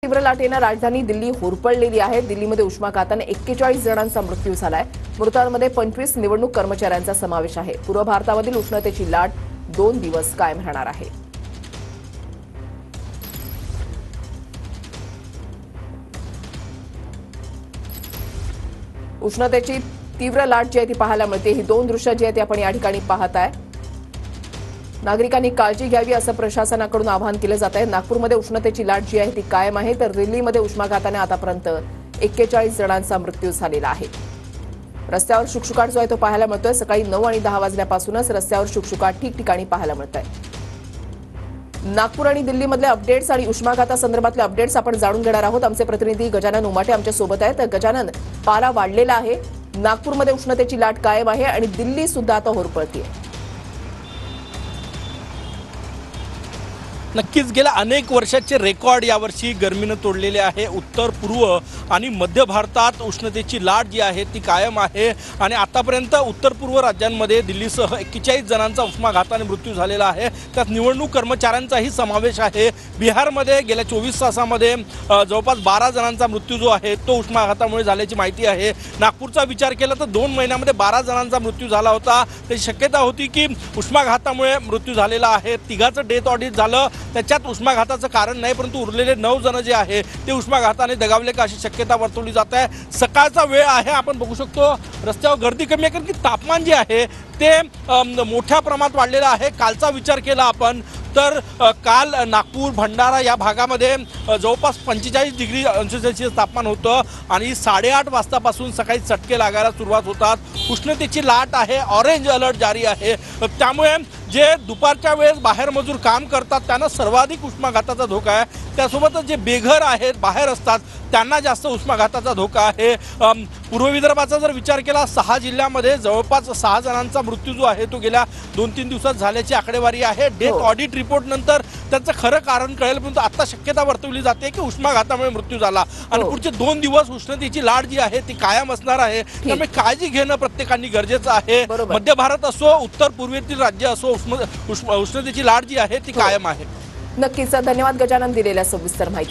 तीव्र लाटेने राजधानी दिल्ली होरपळलेली आहे। दिल्लीमध्ये उष्माघाताने 41 जणांचा मृत्यू झालाय। मृतांमध्ये 25 निवडणूक कर्मचाऱ्यांचा समावेश आहे। पूर्व भारतामधील उष्णतेची लाट 2 दिवस कायम राहणार आहे। उष्णतेची तीव्र लाट जी आहे ती पाहायला मिळते। ही दोन दृश्य जी आहेत ती आपण या ठिकाणी पाहताय। नागरिकांनी काळजी घ्यावी असं प्रशासनाकडून आवाहन केलं जात आहे। नागपूरमध्ये उष्णतेची लाट जी आहे ती कायम आहे, तर दिल्लीमध्ये उष्माघाताने आतापर्यंत 41 जणांचा मृत्यू झालेला आहे। रस्त्यावर शुकशुकाट जो आहे तो पाहायला मिळतोय। सकाळी 9 आणि 10 वाजल्यापासूनच रस्त्यावर शुकशुकाट ठिकठिकाणी पाहायला मिळत आहे। नागपूर आणि दिल्लीमधले अपडेट्स आणि उष्माघातासंदर्भातले अपडेट्स आपण जाणून घेणार आहोत। आमचे प्रतिनिधी गजानन उमाटे आमच्या सोबत आहेत। गजानन, पारा वाढलेला आहे, नागपूरमध्ये उष्णतेची लाट कायम आहे आणि दिल्ली सुद्धा आता होरपळतीये। नक्कीच गेल्या अनेक वर्षाचे रेकॉर्ड यावर्षी गरमीने तोडलेले आहे। उत्तर पूर्व आणि मध्य भारतात उष्णतेची लाट जी आहे ती कायम आहे आणि आतापर्यंत उत्तर पूर्व राज्यांमध्ये दिल्लीसह 41 जणांचा उष्माघाताने मृत्यू झालेला आहे। त्यात निवडणूक कर्मचाऱ्यांचाही समावेश आहे। बिहारमध्ये गेल्या 24 तासामध्ये जवळपास 12 जणांचा मृत्यू जो आहे तो उष्माघातामुळे झाल्याची माहिती आहे। नागपूरचा विचार केला तर 2 महिन्यांमध्ये 12 जणांचा मृत्यू झाला होता। त्याची शक्यता होती की उष्माघातामुळे मृत्यू झालेला आहे। तिघाचं डेथ ऑडिट झालं, त्याच्यात उष्माघाताचं कारण नाही, परंतु उरलेले 9 जण जे आहे ते उष्माघाताने दगावले का अशी शक्यता वर्तवली जात आहे। सकाळचा वेळ आहे, आपण बघू शकतो रस्त्यावर गर्दी कमी आहे, कारण की तापमान जे आहे ते मोठ्या प्रमाणात वाढलेलं आहे। कालचा विचार केला आपण तर काल नागपूर भंडारा या भागामध्ये जवळपास 45 डिग्री सेल्सिअस तापमान होतं आणि 8:30 वाजतापासून सकाळी चटके लागायला सुरुवात होतात। उष्णतेची लाट आहे, ऑरेंज अलर्ट जारी आहे। त्यामुळे जे दुपारच्या वेळेस बाहेर मजूर काम करतात त्यांना सर्वाधिक उष्माघाताचा धोका आहे। त्यासोबतच जे बेघर आहेत, बाहेर असतात, त्यांना जास्त उष्माघाताचा धोका आहे। पूर्व विदर्भाचा जर विचार केला 6 जिल्ह्यामध्ये जवळपास 6 जणांचा मृत्यू जो आहे तो गेल्या 2-3 दिवसात झाल्याची आकडेवारी आहे। डेथ ऑडिट रिपोर्ट नंतर त्याचं खरं कारण कळेल, परंतु आता शक्यता वर्तवली जाते की उष्माघातामुळे मृत्यू झाला आणि पुढचे 2 दिवस उष्णतेची लाट जी आहे ती कायम असणार आहे। त्यामुळे काळजी घेणं प्रत्येकाने गरजेचं आहे। मध्य भारत असो, उत्तर पूर्वेतील राज्य असो, उष्णतेची लाट जी आहे ती कायम आहे। नक्कीच, धन्यवाद गजानन दिलेल्या सविस्तर माहिती।